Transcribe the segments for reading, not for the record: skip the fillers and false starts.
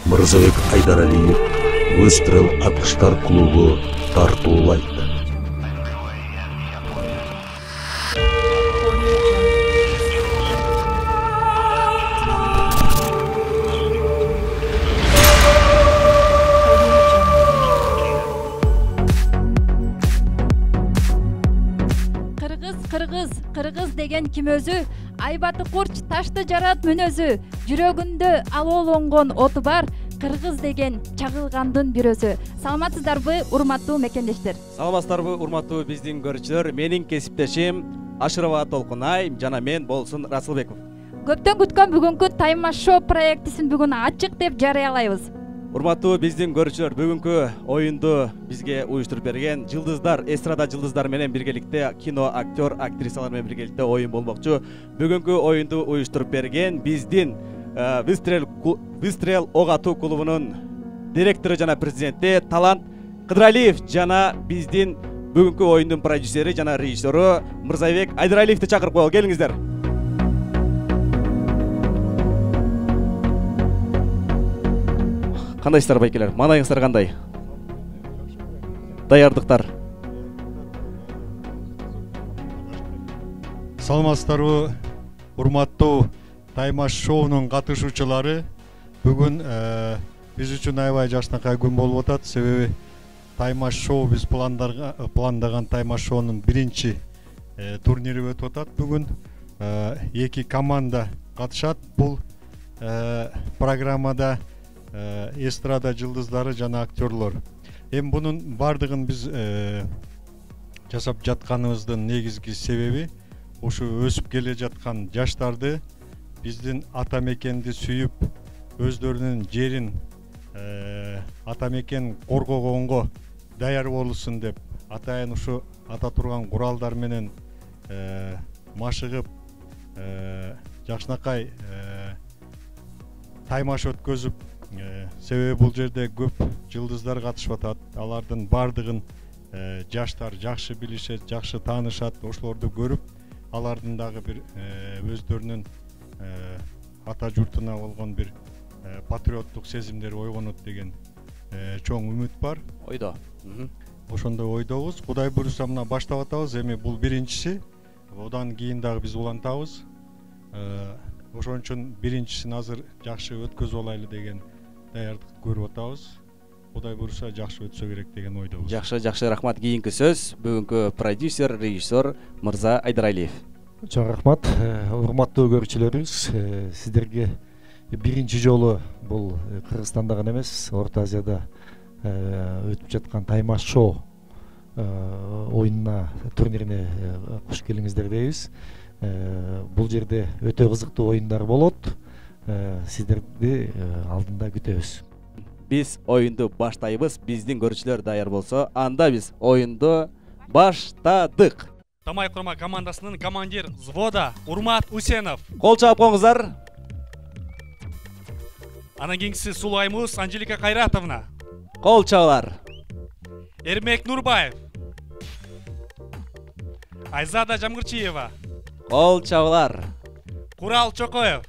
Мырзабек Айдаралиев Выстрел атқыштар клубы тартуулайт. Кыргыз деген ким өзү? Айбаты курч, ташты жарат мүнөзү. Жүрөгүндө алоолонгон оту бар. Кыргыз деген чагылгандын бир өзү. Саламатсыздарбы, урматтуу мекендештер? Саламатсыздарбы, урматтуу биздин көрүүчүлөр. Менин кесиптешим Ашырова Толкунай, жана мен Болсун Расылбеков. Көптөн күткөн бүгүнкү Тайма Шоу проектисин бүгүн ачык деп жарыялайбыз. Урматтуу биздин көрүүчүлөр, бүгүнкү оюнду бизге уюштуруп берген жылдыздар, эстрада жылдыздар менен биргеликте кино актер, актрисалар менен биргеликте оюн болмокчу. Бүгүнкү оюнду уюштуруп берген биздин Выстрел ок атуу клубунун директору жана президенти Талант Кыдыралиев жана биздин бүгүнкү оюндун продюсери жана режиссеру Мырзабек Айдаралиевди чакырып коелу. Келиңиздер. Кандайсыздар байкелер? Маанайыңыздар кандай? Даярдыктар? Саламатсыздарбы, урматтуу Тайма Шоунун катышуучулары. Бүгүн биз үчүн аябай жакшынакай күн болуп атат. Себеби Тайма Шоу биз пландаган Тайма Шоунун биринчи турнири өтүп атат. Бүгүн эки команда катышат. Бул программада эстрада жылдыздары жана актерлор. Эми бунун бардыгын биз жасап жатканыбыздын негизги себеби ушу өсүп келе жаткан жаштарды биздин ата мекенди сүйүп, өздөрүнүн жерин ата мекен коргогонго даяр болушун деп, атайын ушу ата турган куралдар менен машыгып, жакшынакай таймаш өткөзүп, себеби бул жерде көп жылдыздар катышып атат. Алардын бардыгын жаштар жакшы билишет, жакшы таанышат. Ошолорду көрүп, алардын дагы бир өздөрүнүн ата журтуна болгон бир патриоттук сезимдери ойгонот деген чоң үмүт бар. Ойдо. Ошондой ойдобуз. Кудай буйруса мына баштап атабыз. Эми бул биринчиси. Одан кийин дагы биз улантабыз. Ошон үчүн биринчисин азыр жакшы өткөзүп алайлы деген даярдык көрүп атабыз. Кудай буйруса жакшы өтсө керек деген ойдобуз. Жакшы, рахмат. Кийинки сөз бүгүнкү продюсер, режиссер Мырза Айдаралиев. Чоң рахмат. Урматтуу көрүүчүлөрүбүз, сиздерге биринчи жолу бул Кыргызстанда гана эмес, Орто Азияда өтүп жаткан Тайма Шоу оюнуна, турнирине кош келиңиздер дейбиз. Бул жерде өтө кызыктуу оюндар болот. Сиздерди алдында күтөбүз. Биз оюнду баштайбыз. Биздин көрүүчүлөр даяр болсо, анда биз оюнду баштадык. Тамай курма командасынын командир взвода Урмат Усенов. Кол чаап коңуздар. Анан кийинкиси Сулаймус Анжелика Кайратовна. Кол чабалар. Эрмек Нурбаев. Айзада Жамгырчиева. Кол чабалар. Курал Чокоев.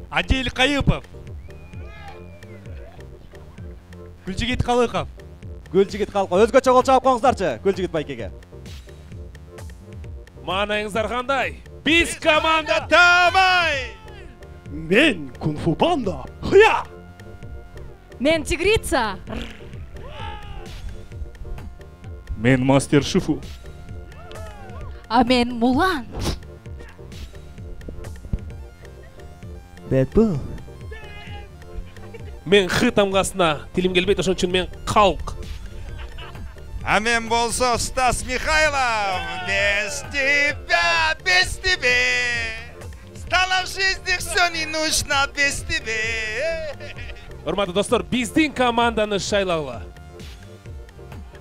Адил Кайыпов. Гүлжигит Калыков. Гүлжигит Калыков. Өзгөчө кол чаап коңуздарчы, Гүлжигит байкеге. Маанайыңыздар кандай? Биз команда Тамай. Мен Кунг-фу Панда. Хыя. Мен Тигрица. Мен Мастер Шифу. А мен Мулан. Бэтбул. Мен Х тамгасына тилим келбейт, ошон үчүн мен Калк. А мен болсо Стас Михайлов. Без тебя, без тебя. Стало в жизни все не нужно без тебя. Урматтуу достор, биздин команданы шайлагыла.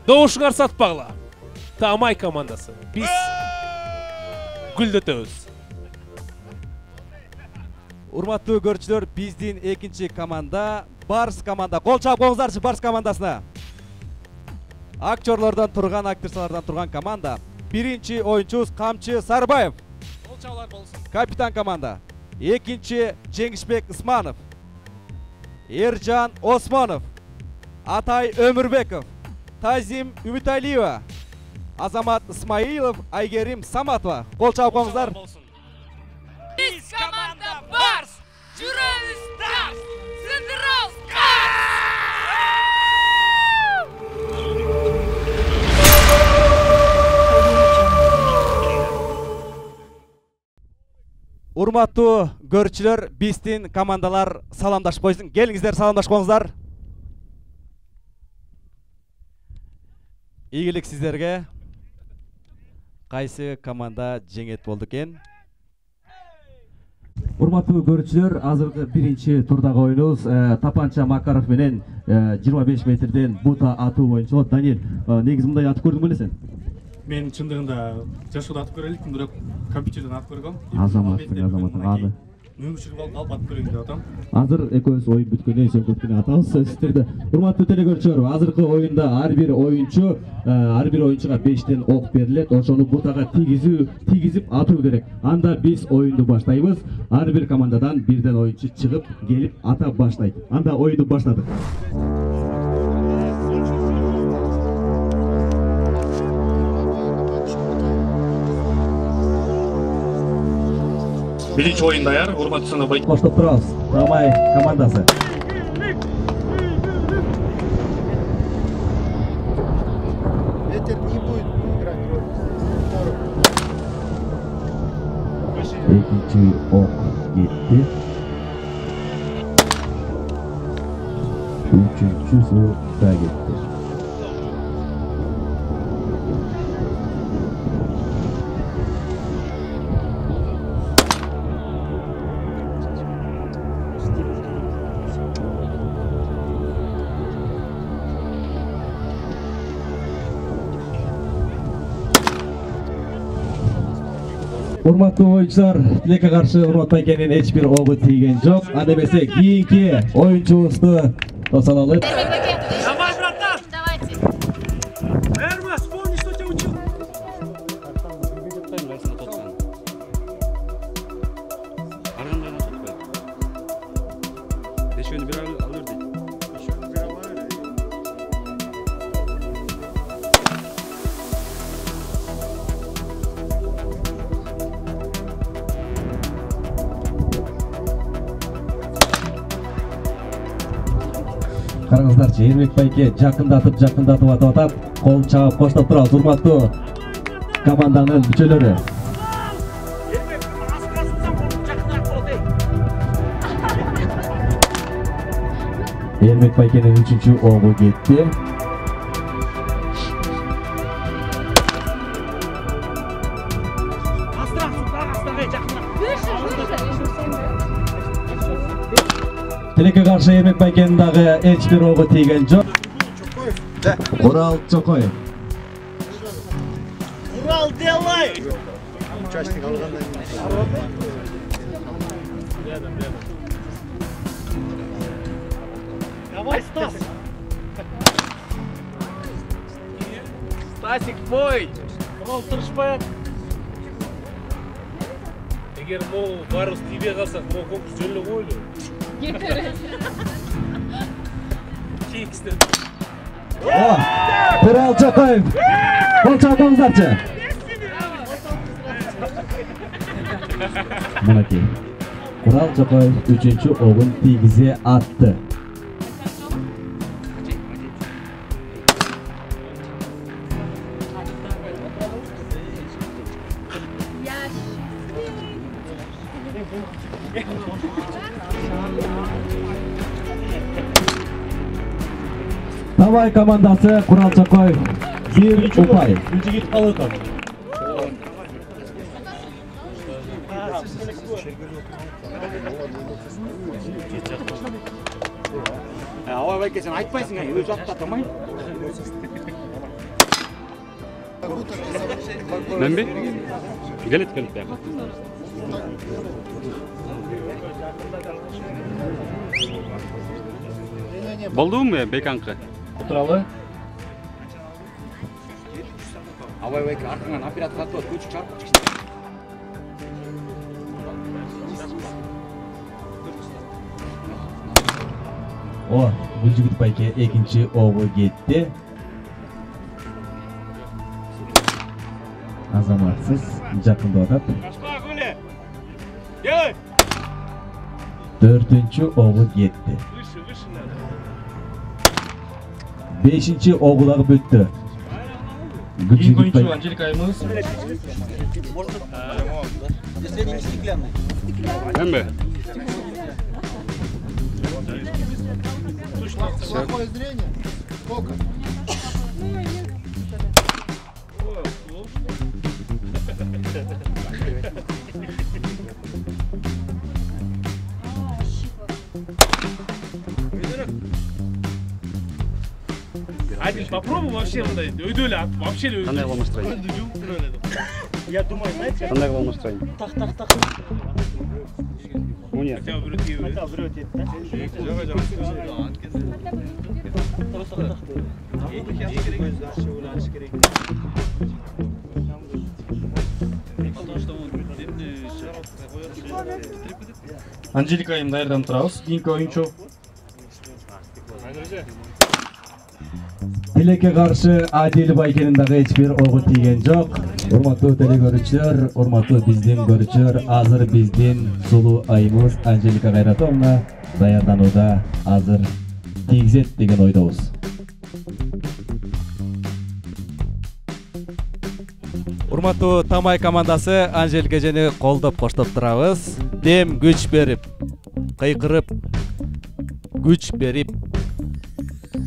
Добушуңар сатпагыла. Тамай командасы. Биз гүлдөтөбүз. Урматтуу көрүүчүлөр, биздин экинчи команда Барс команда. Кол чаап коңуздарчы Барс командасына. Актерлордон турган, актрисалардан турган команда. Биринчи оюнчубуз Камчы Сарбаев. Кол чабалар болсун. Капитан команда. Экинчи Жеңишбек Ысманов, Эржан Осмонов, Атай Өмүрбеков, Тазим Үмүталиева, Азамат Исмаилов, Айгерим Саматова. Кол чабып коюңуздар. Биз команда Барс, жүрөбүз Тарс, сындырабыз Карс! Урматтуу көрүүчүлөр, биздин командалар саламдашып койсун. Келиңиздер, саламдашып коюңуздар. Ийгилик сиздерге. Кайсы команда жеңет болду экен? Урматтуу көрүүчүлөр, азыркы биринчи турдагы оюнубуз Тапанча Макаров менен 25 метрден бута атуу боюнча. Даниэль, негизи мындай атып көрдүң беле сен? Мен чындыгында жашоодо атып көрө элекмин, бирок компьютерден атып көргөм. Азаматтын Мүмкүнчүлүк алып атып көрөйүн деп атам. Азыр экөөбүз оюн бүткөндөн соң көптүнө атабыз. Сиздерде урматтуу телекөрүүчүлөр, азыркы оюнда ар бир оюнчуга 5тен ок берилет. Ошону бутага тийгизип атуу керек. Анда биз оюнду баштайбыз. Ар бир командадан бирден оюнчу чыгып келип ата баштайт. Анда оюнду баштадык. Биринчи оюн даяр, урматтуу сыныбай. Коштоп турабыз. Тамай командасы. Ветер не будет играть роль. Экинчи ок кетти. Үчүнчүсү да кетти. Урматтуу оюнчулар, тилекке каршы Урмат Байкенин эч бир огу тийген жок. Анда эмесе кийинки оюнчубузду тосалалы. Давай, братан! Давайте. Эрма, вспомни, что тебя учил. Караңыздарчы, Эрмек Байке жакындатып атып атат. Кол чабып коштоп турабыз, урматтуу команданын мүчөлөрү. Эрмек Байкенин 3-чү огу кетти. Тилекке каршы Эрмек Байкенин дагы эч бир огу тийген жок. Урал Чокоев. Урал, делай! Участник алгандан Давай, Стас! Стасик, бой! Урал, тырышпай. Эгер могу барыбыз тийбей калсак, могу конкурс жөн эле коелу. Кийикстер. Урал Чокоев. Кол чабыңыздарчы. Мынакей. Урал Чокоев 3-чү огун тийгизе атты. Табай командасы Урал Чокоев 1 упай. Жигит калып атат. Ой, Байке, сен айтпайсың, өзі аттатамай. Мен бе? Келет. Болду му Беканкы? Туралы. Абай Байке, артыңан оператор атып, көчүк чарпып О, Гүлжігіт байке екінші оғы кетті. Азаматсыз жақында отап. Төртінші оғы кетті. Бешінші оғылағы бүтті. Гүлжігіт байке. Анжелика Аймыз. Плохое зрение? Сколько? Адил, попробуй вообще өйдөлі ат, вообще өйдөлі. Қандай қылып настроение? Я думаю, знаете, Қандай қылып настроение? так. У нет. Хотя бы біреу Хотя врет это, да? Анжелика Айым даярданып турабыз. Кийинки оюнчу. Тилекке каршы Адил байкенин дагы эч бир огу тийген жок. Урматтуу телекөрүүчүлөр, урматтуу биздин көрүүчүлөр, азыр биздин сулуу айыбыз Анжелика Кайратовна даярданууда азыр тийгизет деген ойдобуз. Урматтуу Тамай командасы Анжелика эжени колдоп коштоп турабыз. Дем күч берип, кыйкырып, күч берип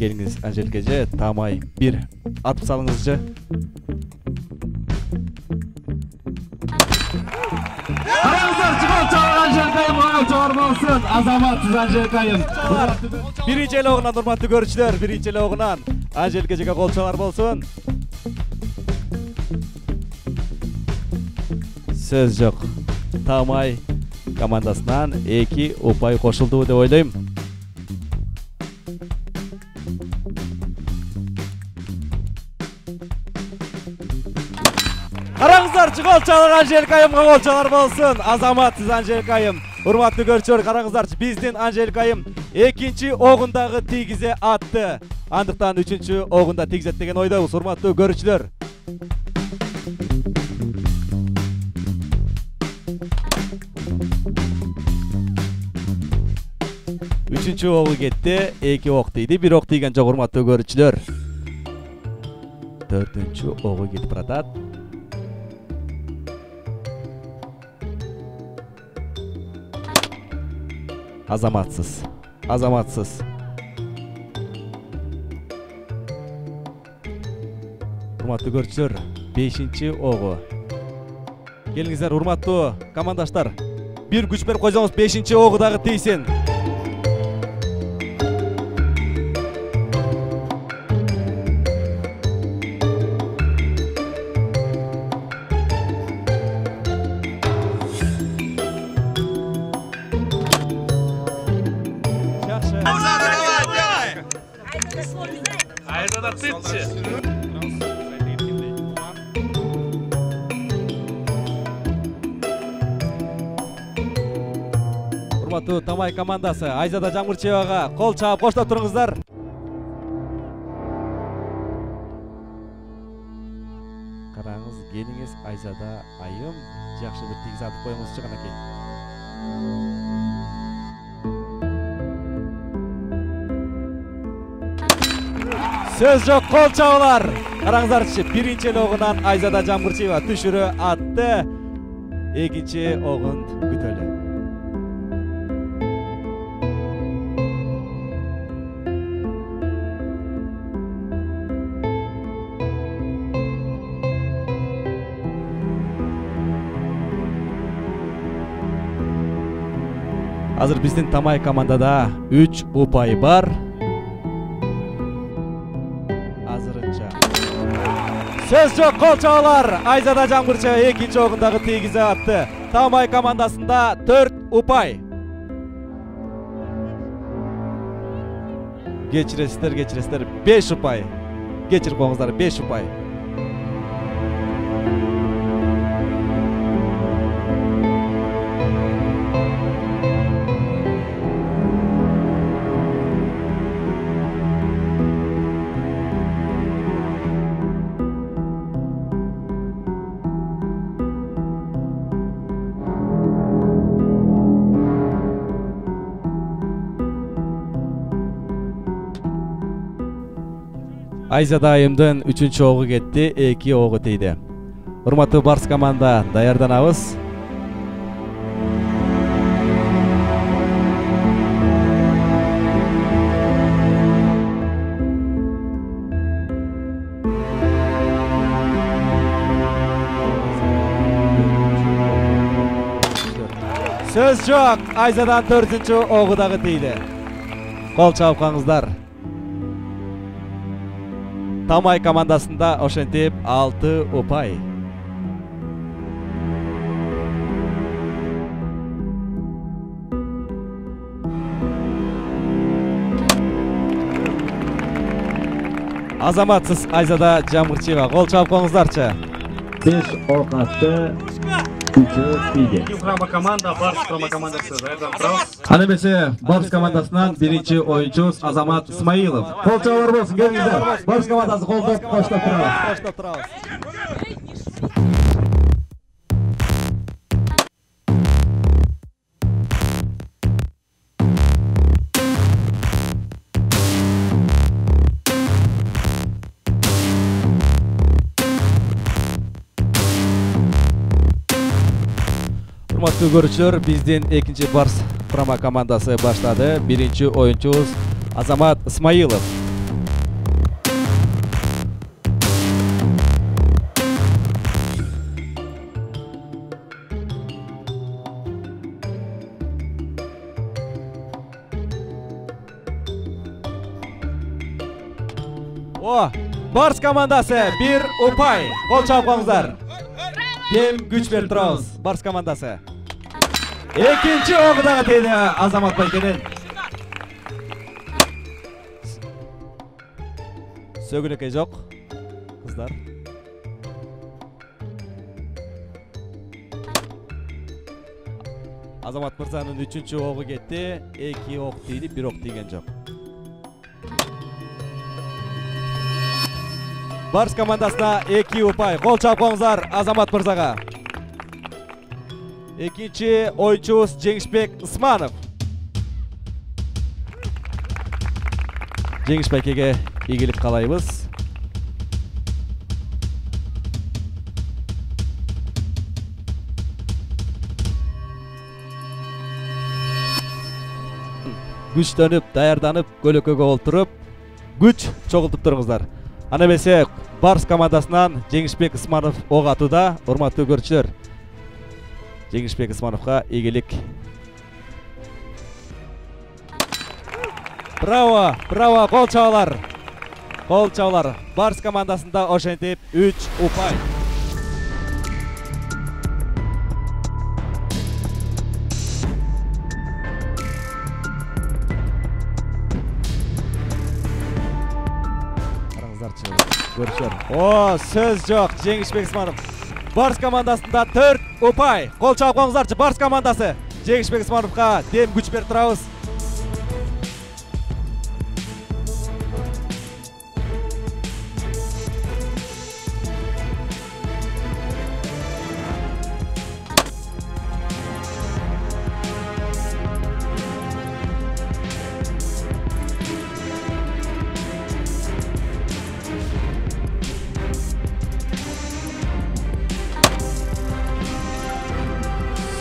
келиңиz Анжелика эже, Тамай бир атып салыңызчы. Караңыздар, чыгып чыгып Анжелика Айым чоор болсун. Азаматсыз Анжелика Айым. Биринчи эле огунан урматтуу көрүүчүлөр, биринчи эле огунан Анжелика эжеге колчолор болсун. Сөз жок. Тамай командасынан 2 упай кошулду деп ойлойм. Караңыздар, голчолор Анжелика Айымга голчолор болсун. Азаматсыз Анжелика Айым. Урматтуу көрүүчүлөр, караңыздарчы, биздин Анжелика Айым экинчи огундагы тийгизе атты. Андыктан үчүнчү огунда тийгизет деген ойдобуз, урматтуу көрүүчүлөр. Üçüncü oğu gitti, 2 ok tiydi, 1 ok tiygen çok hurmatlı görücüler. 4. oğu gidip baratat. Azamatsız, azamatsız. Hurmatlı görücüler, 5. oğu. Gelingizler hurmatlı komandaşlar. Bir güç berip koysanız 5. oğu dağı tiysin. Айзада тытчы. Урматтуу Тамай командасы Айзада Жамырчевага кол чаап коштоп туруңуздар. Караңыз, келиңиз Айзада Айым жакшы бир тийгиз атып коюңузчу канакей. Сөз жок, кол чабуулар. Караңыздарчы, биринчи огунан Айзада Жамырчева түшүрө атты. Экинчи огун күтөлү. Азыр биздин Тамай командада 3 упай бар. Азырынча. Сөз жок, кол чабуулар. Айзада Жамырчева экинчи огундагы тийгизе атты. Тамай командасында 4 упай. Geçiresizler 5 упай. Geçirip коңуздар 5 упай. Айзада айымдын 3-чү огу кетти, 2 огу тийди. Урматтуу Барс команда, даярданабыз. Сөз жоқ, Айзадан 4-чү огу дагы тийди. Кол чапкаңыздар. Тамай командасында ошентип 6 упай. Азаматсыз Айзада Жамгырчиева, кол чапкаңыздарчы. 5 ок атты. 3 тийди. Құрама команда, Барс құрама командасы. Аны бесе Барс командасынан биринчи оюнчубуз Азамат Исмаилов. Кол чабар болсун, келиңиздер. Барс командасы колдоп коштоп турабыз. Урматтуу көрүүчүлөр, биздин экинчи Барс құрама командасы баштады. Биринчи оюнчубуз Азамат Исмаилов. Барс командасы 1 упай. Кол чапкаңыздар. Тем күч берип турабыз. Барс командасы. Экинчи огу дагы тийди Азамат байкенин. Сөгүнөкөй жок, кыздар. Азамат мырзанын 3-чү огу кетти. 2 ок тийди, 1 ок тийген жок. Барс командасына 2 упай. Кол чапкаңыздар Азамат мырзага. Экинчи оюнчубуз Жеңишбек Ысманов. Жеңишбекке ийгилик каалайбыз. Күчтөнүп, даярданып, көлөкөгө олтуруп, күч чогултуп туруңуздар. Аны бесе Барс командасынан Жеңишбек Ысманов ог атууда. Урматтуу көрүүчүлөр, Жеңишбек Ысмановга ийгилик. Браво, браво, кол чабалар. Кол чабалар. Барс командасында ошентип 3 упай. Көрүүчүлөр. Сөз жок, Жеңишбек Ысманов. Барс командасында 4 упай. Кол чапкаңыздарчы, Барс командасы. Жеңишбек Ысмановга дем күч берип турабыз.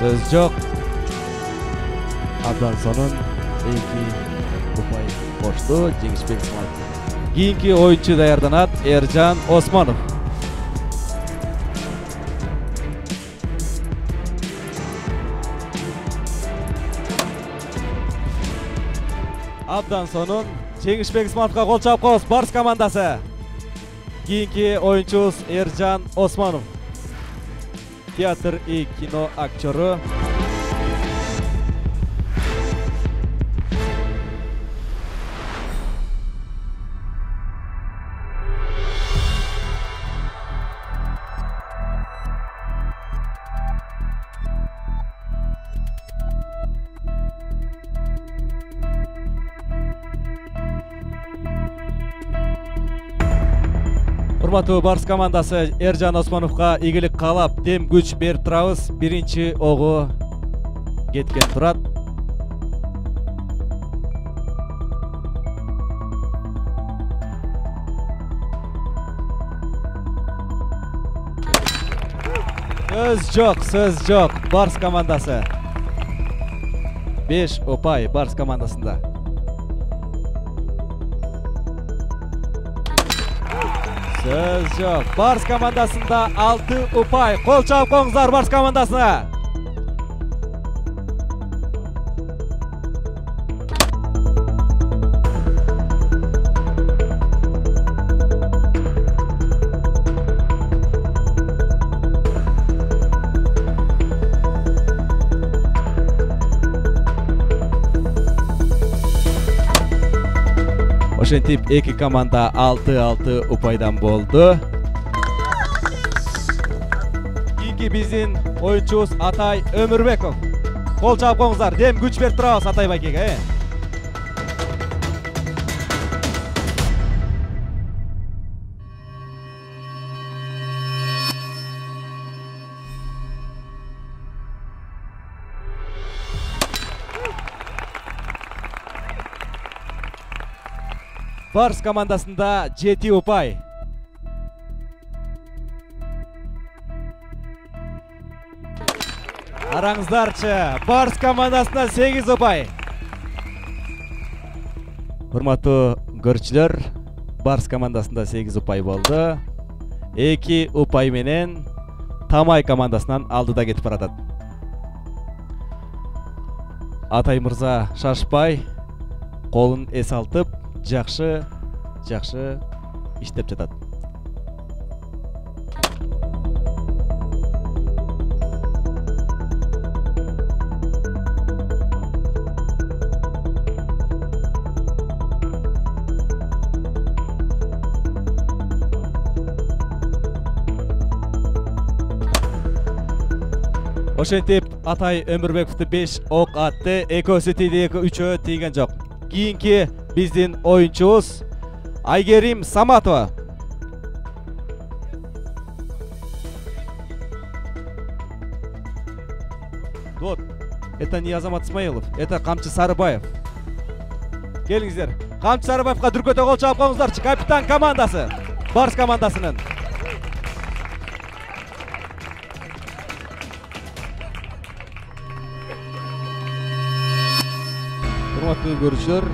Söz жоқ. Абдан сонун 2 упай кошту Жеңишбек Ысманов. Кийинки оюнчу даярданат Эржан Осмонов. Абдан сонун Жеңишбек Ысмановга кол чапкабыз Барс командасы. Кийинки оюнчубуз Эржан Осмонов. Театр и кино актері. Урматтуу Барс командасы Эржан Осмоновга ийгилик каалап, дем күч берип турабыз. Биринчи огу кеткен турат. Söz жоқ. Барс командасы. 5 ұпай Барс командасында. Söz жоқ. Барс командасында 6 ұпай. Қол чап қоңыздар Барс командасына. Ошентип эки команда 6-6 ұпайдан болды. Кийинки биздин оюнчубуз Атай Өмүрбеков. Кол чаап коңуздар. Дем күч берип турабыз Атай байкеге. Барс командасында 7 ұпай. Араңыздарчы, Барс командасында 8 ұпай. Урматтуу көрүүчүлөр, Барс командасында 8 ұпай болды. 2 ұпай менен Тамай командасынан алдыда кетип баратат. Атай мырза шашпай, колун эс алтып, жақшы иштеп жатат. Ошентип Атай Өмүрбековду 5 ок атты, экөөсү тийди, үчөө тийген жок. Кийинки биздин оюнчубуз Айгерим Саматова. Вот, это не Азамат Исмаилов, это Камчы Сарыбаев. Келиңиздер. Камчы Сарыбаевга дүркөтө кол чаап коңуздарчы, капитан командасы, Барс командасынын. Урматтуу көрүүчүлөр,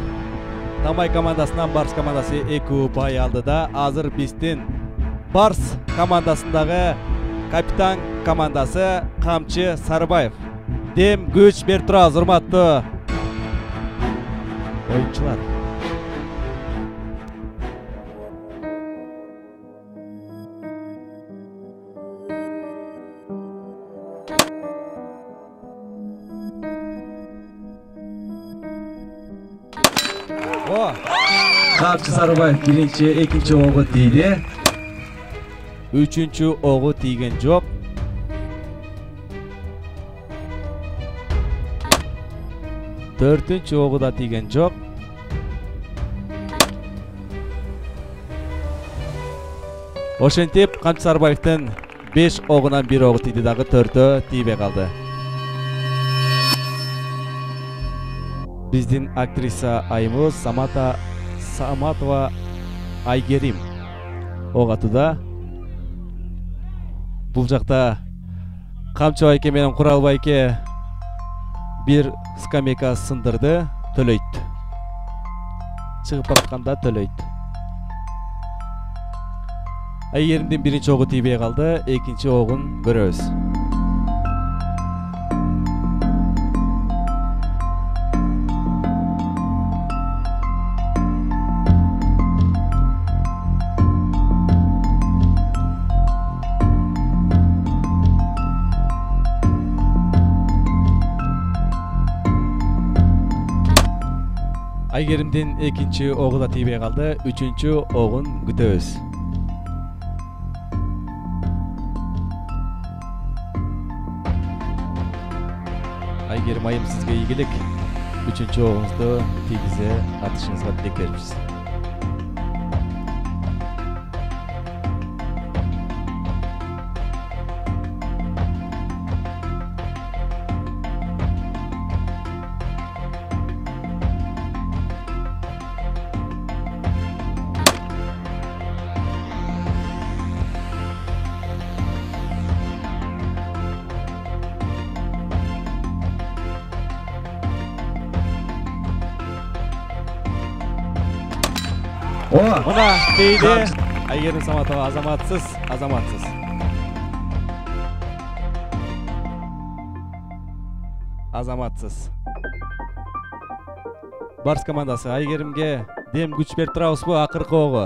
Тамай командасынан Барс командасы 2 ұпай алдыда. Азыр биздин Барс командасындагы капитан командасы Камчы Сарыбаев. Дем күч берип турабыз, урматтуу оюнчулар. Камчы Сарыбаев биринчи, экинчи огу тийди. Үчүнчү огу тийген жок. Төртүнчү огу да тийген жок. Ошентип Камчы Сарыбаевдин 5 огунан 1 огу тийди, дагы 4-өө тийбей калды. Биздин актриса айымыз Саматова Айгерим ок атууда. Бул жакта Камчы байке менен Курал байке бир скамейка сындырды, төлөйт. Чыгып баратканда төлөйт. Айгеримдин биринчи огу тийбей калды, экинчи огун көрөбүз. Айгеримдин экинчи огу да тийбей калды, үчүнчү огун күтөбүз. Айгерим айым, сизге ийгилик. Үчүнчү огуңузду тийгизе атышыңызга тилек беребиз. Мына дейді Айгерім Саматова азаматсыз. Барс командасы Айгерімге дем күч беріп тұрабыз бу акыркы ого.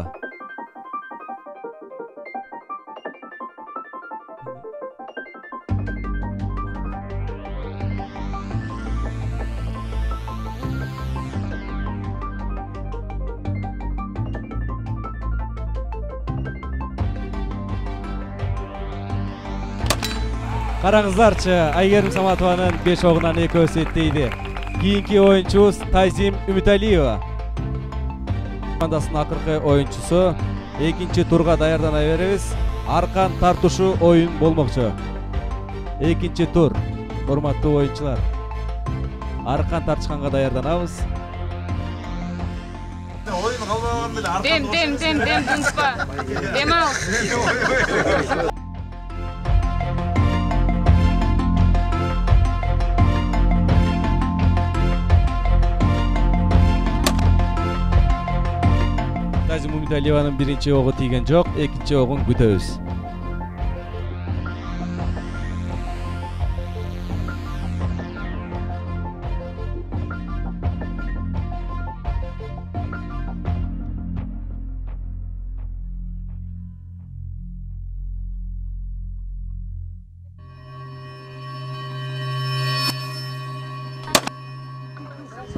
Қараңыздарчы, Айгерім Саматованың 5 оғынан 2 өсеттейді. Кейінгі ойыншуыз Тайзим Үмітәлиева. Командасының ақырқы ойыншысы 2-ші турға даярдана береміз. Арқан тартушу ойын болмақшы. 2-ші тур, форматты ойыншылар. Арқан тартышқанға даярданабыз. Дем, дүнспа. Дем ал. Тайзим Үмітәлиеваның 1-ші оғы тиген жоқ, 2-ші оғын күтөбүз.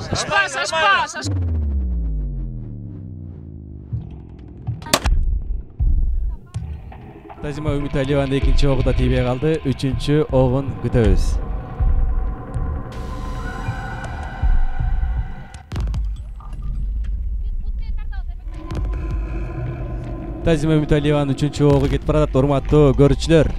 Шашпа. Тайзима Үмітәлиеваның 2-ші оғы да тибей қалды, 3-ші оғын күтөбүз. Тайзима Үмітәлиеваның 3-ші оғы кетіп барады, урматтуу көрүүчүлөр.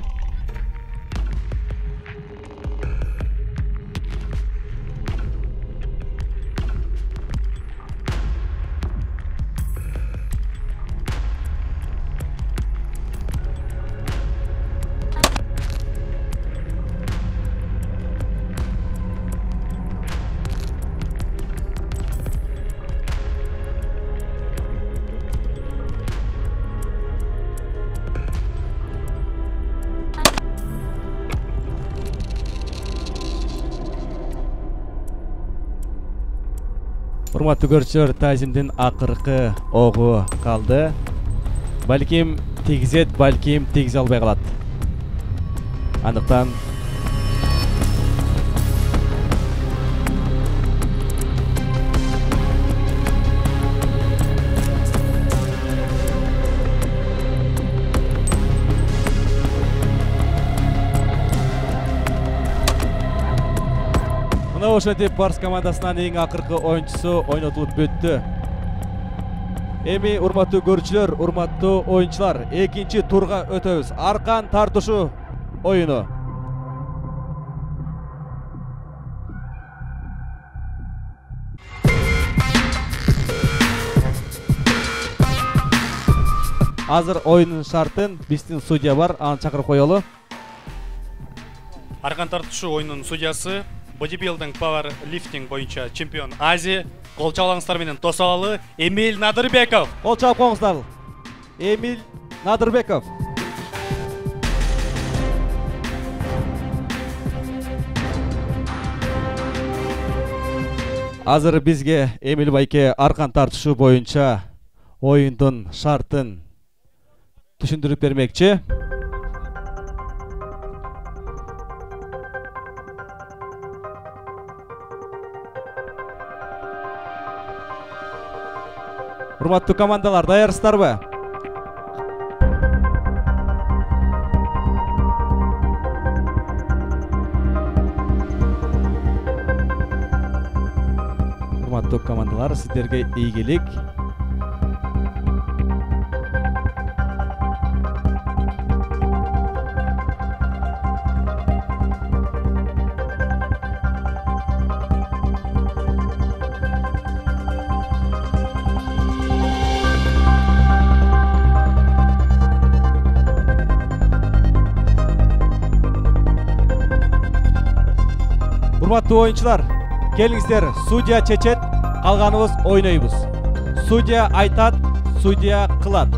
Урматтуу көрүүчүлөр, Тайзимдин акыркы огу калды. Балким тийгизет, балким тийгизе албай калат. Андыктан ошентип Барс командасынан эң акыркы оюнчусу ойнотулуп бүттү. Эми урматтуу көрүүчүлөр, урматтуу оюнчулар, 2-ші турга өтөбүз. Аркан тартышы оюну. Азыр оюнун шартын биздин судья бар, аны чакырып коелу. Аркан тартышы оюнунун судьясы бодибилдинг пауэр лифтинг боюнча чемпион Азия, кол чабууларыңыздар менен тосалалы Эмиль Надырбеков. Кол чабып коюңуздар. Эмиль Надырбеков. Азыр бизге Эмиль байке аркан тартышы боюнча оюндун шартын түшүндүрүп бермекчи. Урматтуу командалар, даярсыздарбы? Урматтуу командалар, сиздерге ийгилик. Урматтуу оюнчулар, келиңиздер, судья чечет, калганыбыз ойнойбуз. Судья айтат, судья кылат.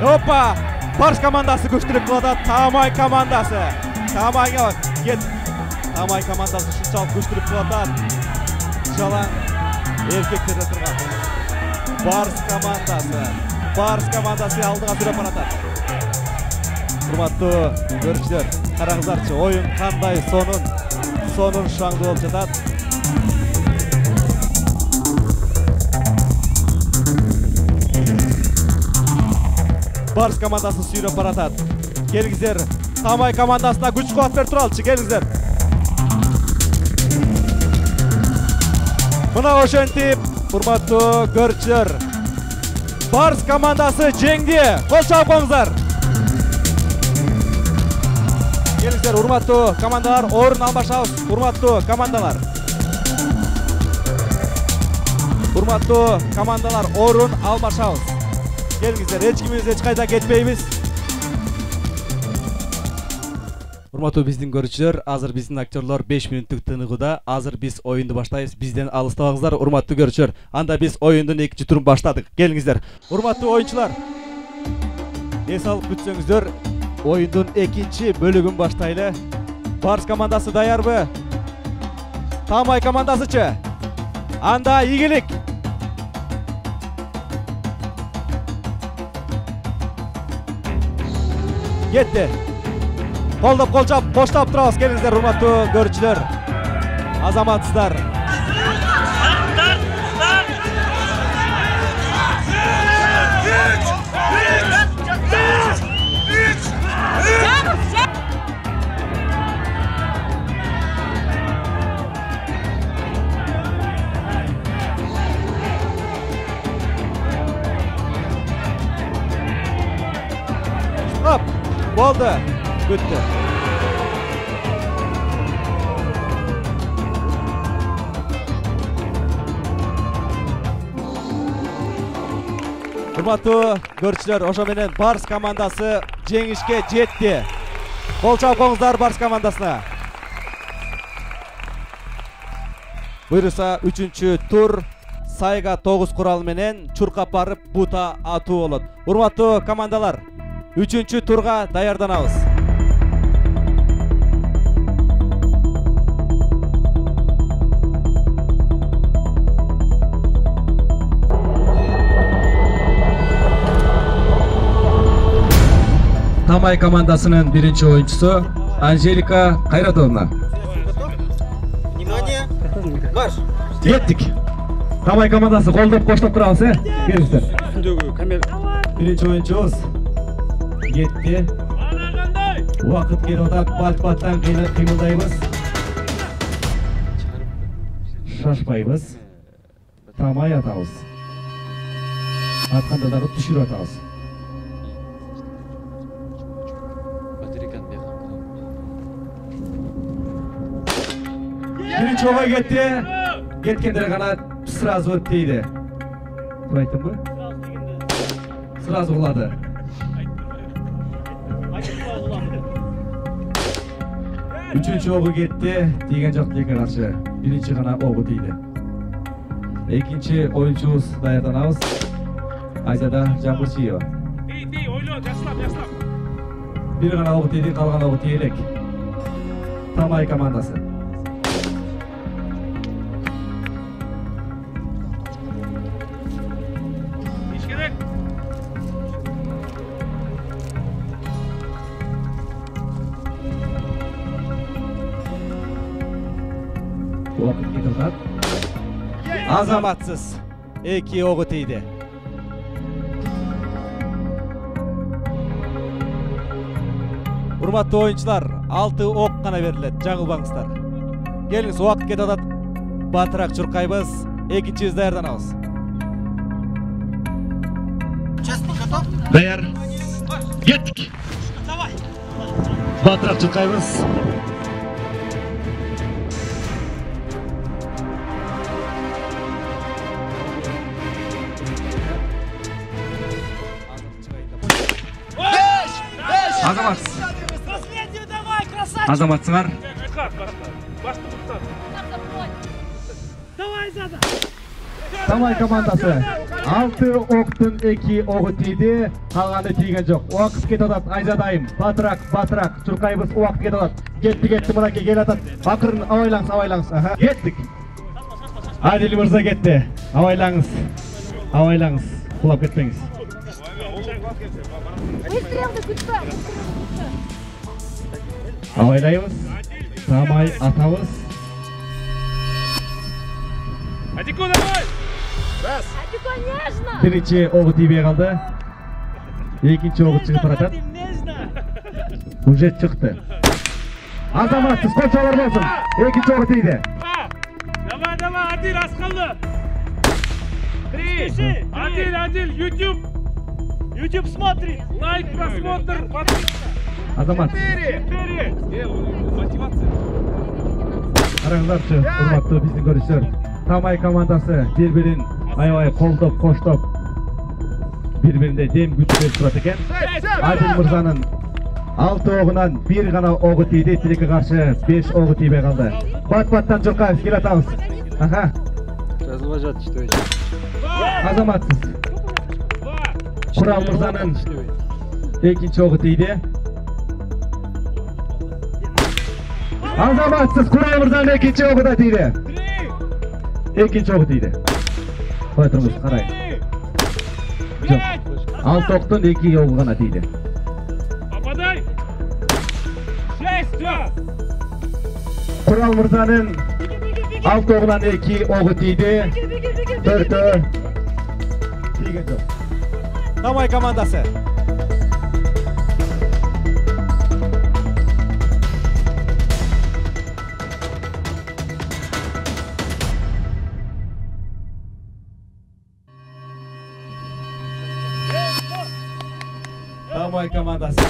Hoppa! Barış komandası güçlülük kılada Tamay komandası. Tamayga get. Tamay komandası şunçалық güçlülük kılada. Çalan erkekler oturgan. Barış komandası aldığa süre paratат. Hurmattуу көрүүчүлөр, караңыздарчы, oyun кандай сонун шаңды болуп жатат. Barış komandası sүйрөп баратат. Келиңиздер, Tamay komandasына күч кубат берип туралычы, келиңиздер. Мына ошентип, урматтуу көрүүчүлөр, Barış komandасы жеңди. Кол чабып коңуздар. Келиңиздер, урматтуу командалар, орун алмашабыз, урматтуу командалар. Урматтуу командалар, орун алмашабыз. Келиңиздер, эч кайда кетпейбиз. Урматтуу биздин көрүүчүлөр, азыр биздин актерлор 5 мүнөттүк тыныгууда. Азыр биз оюнду баштайбыз. Бизден алыстабаңыздар, урматтуу көрүүчүлөр. Анда биз оюндун 2-чи турун баштадык. Келиңиздер. Урматтуу оюнчулар. Эс алып күтсөңүздөр, оюндун 2-чи бөлүгүн баштайлы. Barış командасы даярбы? Tamay командасычы? Анда ийгилик. Кетти. Колдоп колчап, коштап турабыз. Келиңиздер, урматтуу көрүүчүлөр. Азаматсыздар. Hop, boldu. Бүтті. Урматтуу көрүүчүлөр, ошо менен Barış командасы жеңишке жетти. Кол чабып коңуздар Barış командасына. Буйруса 3-чү тур сайга 9 курал менен чуркап барып бута атуу болот. Урматтуу командалар, 3-чү турга даярданабыз. Tamay komandасынын биринчи оюнчусу Анжелика Кайратовна. Внимание! Марш! Кеттик. Tamay komandасы колдоп коштоп турабыз, келиңиздер. Биринчи оюнчубуз кетти. Убакыт кетип атат, бат-баттан кыймылдайбыз. Шашпайбыз. Tamay атабыз. Атканда дагы түшүрүп атабыз. Биринчи ого кетти. Кеткендер гана сразу өт дейди. Тура айттымбы? Сразу кулады. Үчүнчү огу кетти, тийген жок тилекке каршы. Биринчи гана огу тийди. Экинчи оюнчубуз даярданабыз. Айзада Жамбылчиева. Тей, ойло, жаштап. Бир гана огу тийди, калган огу тие элек. Tamay командасы. Азаматсыз 2 огу тийди. Урматтуу оюнчулар, 6 ок гана берилет, жаңылбаңыздар. Келиңиз, убакыт кетип атат. Батыраак чуркайбыз, экинчибиз даярданабыз. Даяр. Кеттик. Батыраак чуркайбыз. Азамат. Азаматсыңар. Тамай командасы 6 октун 2 огу тийди, калганы тийген жок. Убакыт кетип атат, айжадайым. Батыраак чуркайбыз, убакыт кетип атат. Кетти, мынакей келип атат. Акырын абайлаңыз. Кеттик. Адил мырза кетти. Абайлаңыз. Кулап кетпеңиз. Абайлайбыз. Тамай атабыз. Адико, давай! Раз. Биринчи огу тийбей калды. Экинчи огу чыгып баратат. Уже чыкты. Азаматсыз колчолор болсун. Экинчи огу тийди. Давай, Адил, аз калды. 3. Адил, YouTube смотрит. Лайк, просмотр, подписка. Азамат. 4. Мотивация. Караңыздарчы, урматтуу биздин көрүүчүлөр. Тамай командасы бири-бирин аябай колдоп, коштоп, бири-бирине дем күч берип турат экен. Адил мырзанын 6 огунан 1 гана огу тийди, тилекке каршы 5 огу тийбей калды. Бат-баттан Журкаев келе атабыз. Жазылбай жатты, иштебей. Азаматсыз. Курал мырзанын экинчи огу тийди. Азаматсыз Курал мырзанын экинчи огу да тийди. Экинчи огу тийди. Кой турыңыз, карайын. Жок. 6 октун 2 огу гана тийди. Попадай. 6. Курал мырзанын 6 огунан 2 огу тийди. 4 тийген жок. Тамай командасы. Тамай командасы.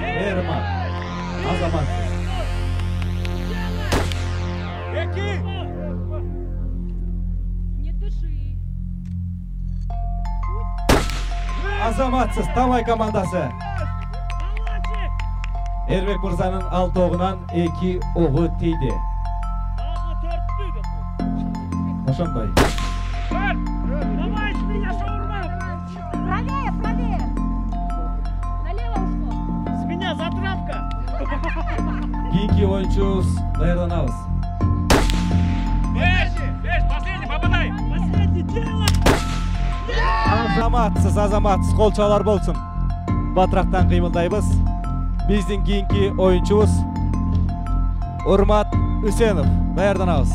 Эрман. Азамат. Азаматсыз Тамай командасы. Эрбек мырзанын 6 огунан 2 огу тийди. Ошондой. Давай, меня шаурма. Правее. Налево ушло. С меня затравка. Кийинки оюнчубуз даярданабыз. 5, последний, попадай. Последний, делай. Азаматсыз колчолор болсун. Батырактан кыймылдайбыз. Биздин кийинки оюнчубуз Урмат Үсенов даярданабыз.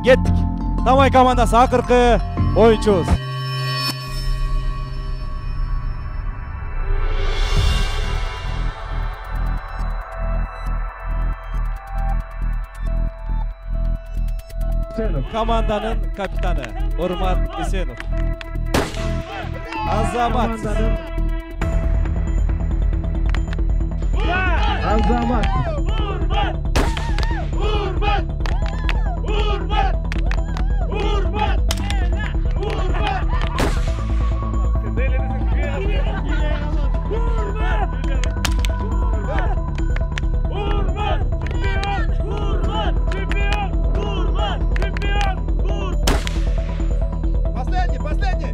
Кеттик. Тамай командасы акыркы оюнчубуз. Команданын капитаны Урмат Үсенов. Азамат. Последний.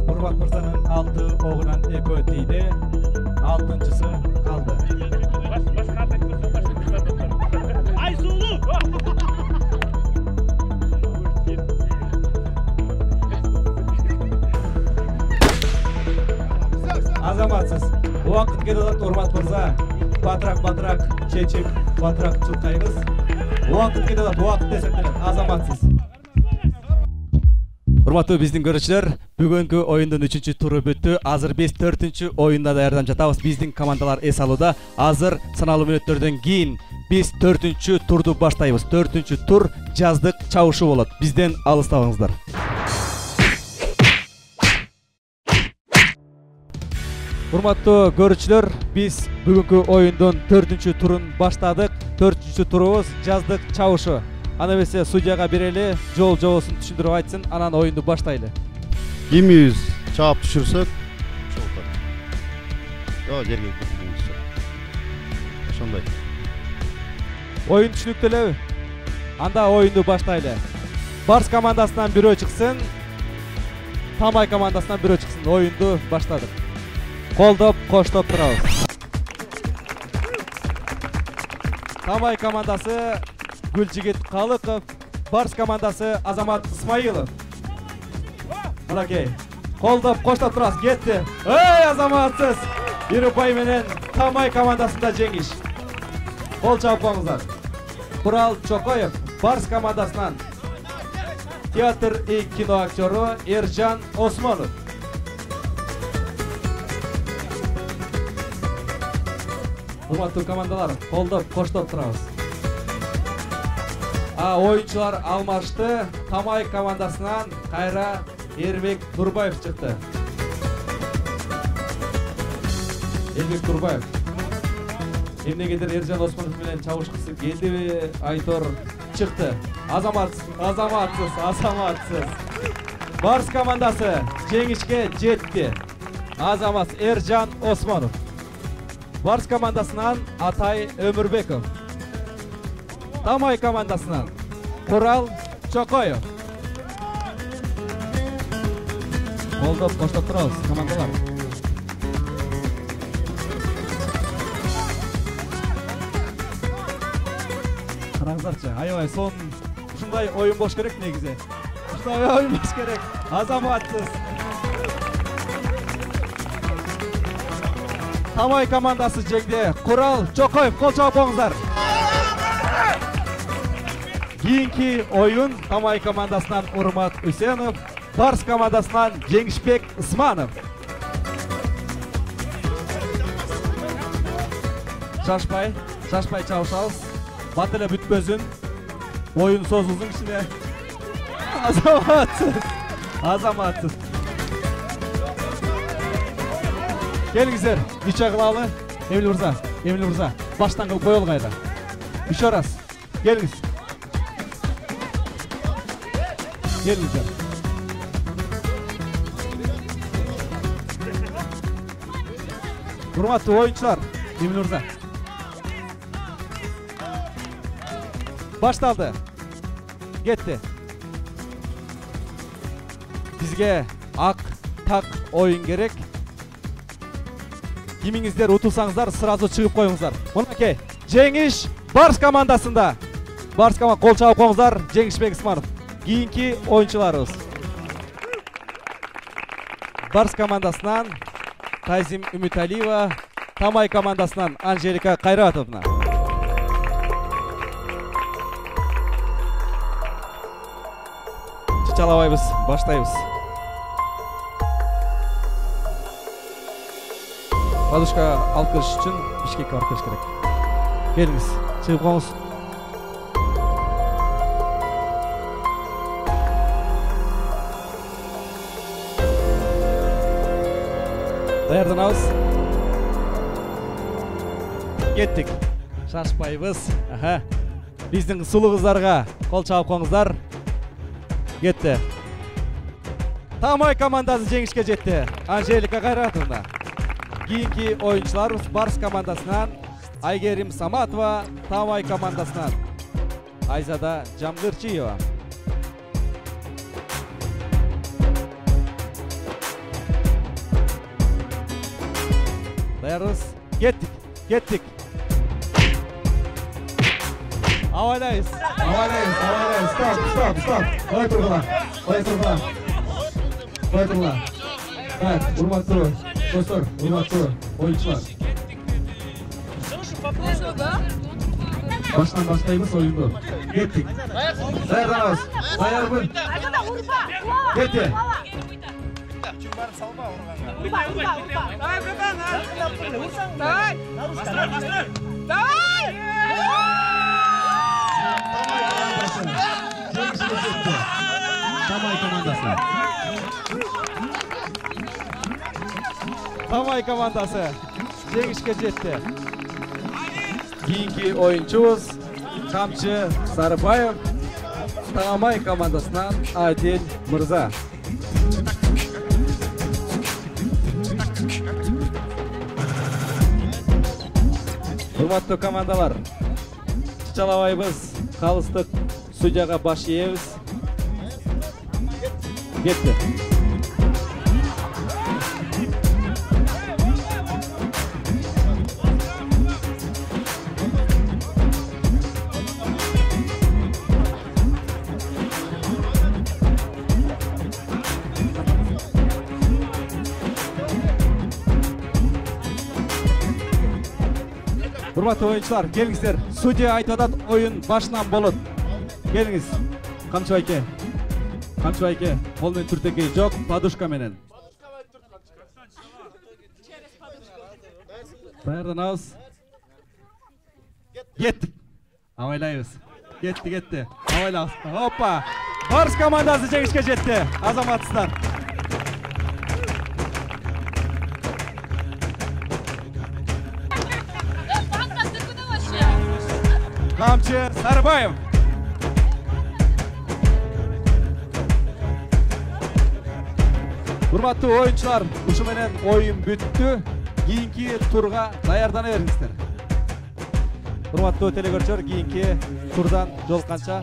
Урмат мырзанын 6 огунан 2 тийди. 6-чысы калды. Айсулу. Азаматсыз. Убакыт кетип атат, Урмат мырза. Батыраак чечип, батыраак чуркайбыз. Убакыт кетип атат, убакыт эсептелет. Азаматсыз. Урматтуу биздин көрүүчүлөр, бүгүнкү оюндун 3-туру бүттү. Азыр биз 4-оюнда даярданып жатабыз. Биздин командалар эс алууда. Азыр саналуу мүнөттөрдөн кийин биз 4-турду баштайбыз. 4-тур жаздык чабышы болот. Бизден алыстабаңыздар. Урматтуу көрүүчүлөр, биз бүгүнкү оюндун 4-турун баштадык. 4-турубуз жаздык чабышы. Ана эмесе судьяга берели, жол жобосун түшүндүрүп айтсын, анан оюнду баштайлы. Кимиз чаап түшүрсөк, чогултат. Жерге кеткенбиз. Ошондой. Оюн түшүнүктүү элеби? Анда оюнду баштайлы. Барс командасынан бирөө чыксын, Тамай командасынан бирөө чыксын. Оюнду баштадык. Колдоп, коштоп турабыз. Тамай командасы Гүлжигит Калыков, Барс командасы Азамат Исмаилов. Мынакей, колдоп, коштоп турабыз, кетти. Эй, Азаматсыз! Бир упай менен Тамай командасында жеңиш. Кол чаап коюңуздар. Курал Чокоев, Барс командасынан театр и кино актеру Эржан Осмонов. Урматтуу командалар, колдоп, коштоп турабыз. Оюнчулар алмашты. Тамай командасынан кайра Эрбек Турбаев чыкты. Эрбек Турбаев. Эмнегедир Эржан Осмонов менен чабышкысы келдиби? Айтор чыкты. Азаматсыз. Барс командасы жеңишке жетти. Азамат Эржан Осмонов. Барс командасынан Атай Өмүрбеков. Тамай командасынан Курал Чокоев. Колдоп, коштоп турабыз, командалар. Караңыздарчы, аябай сон ушундай оюн болуш керек негизи. Ушундай оюн болуш керек. Азаматсыз. Тамай командасы жеңди. Курал Чокоев, кол чаап коюңуздар. Кийинки оюн Тамай командасынан Урмат Үсенов, Барс командасынан Жеңишбек Исманов. Шашпай чабышабыз. Бат эле бүтпөзүн. Оюн созулдун кичине. Азаматсыз. Келиңиздер, күч кылалы. Эмил Мырза, баштан кылып коелу кайра. Еще раз. Келиңиз. Келиңиздер. Урматтуу оюнчулар, Эмил Мырза. Башталды. Кетти. Бизге ак, так оюн керек. Кимиңиздер утулсаңыздар, сразу чыгып коюңуздар. Мынакей, жеңиш Барс командасында. Барс команда кол чаап коюңуздар, Жеңишбек Исманов. Кийинки оюнчуларыбыз. Барс командасынан Тазим Үмүталиева, Тамай командасынан Анжелика Кайратовна. Чачалабайбыз, баштайбыз. Подушка алып кириш үчүн Бишкекке барып кириш керек. Келиңиз, чыгып коңуз. Даярданабыз. Кеттик. Шашпайбыз. Биздин сулуу кыздарга кол чаап коңуздар. Кетти. Тамай командасы жеңишке жетти. Анжелика Кайратовна. Кийинки оюнчуларыбыз Барс командасынан Айгерим Саматова, Тамай командасынан Айзада Жамгырчиева. Даярбыз. Кеттик. Авайлайбыз. Стоп. Кой тургула. Так, урматтуу достор, урматтуу оюнчулар. Баштан баштайбыз оюнду. Кеттик. Даярданабыз. Dayanma. Arkada urfa. Yetti. Urfa. Давай, братан, давай. Давай. Tamay komandası. Tamay komandасы жеңишке жетти. Кийинки оюнчубуз Камчы Сарыбаев, Тамай командасынан Адил Мырза. Урматтуу командалар, чычалабайбыз, калыстык, судьяга баш ийебиз. Кетти. Урматтуу оюнчулар, келиңиздер. Судья айтып атат, оюн башынан болот. Келиңиз. Камчы байке. Камчы байке, кол менен түртекей жок, подушка менен. Даярданабыз. Кеттик. Абайлайбыз. Кетти. Абайлабыз. Опа! Барыс командасы жеңишке жетти. Азаматсыздар. Камчы Сарыбаев. Урматтуу оюнчулар, ушу менен оюн бүттү. Кийинки турга даярдана бериңиздер. Урматтуу телекөрүүчүлөр, кийинки турдан жолукканча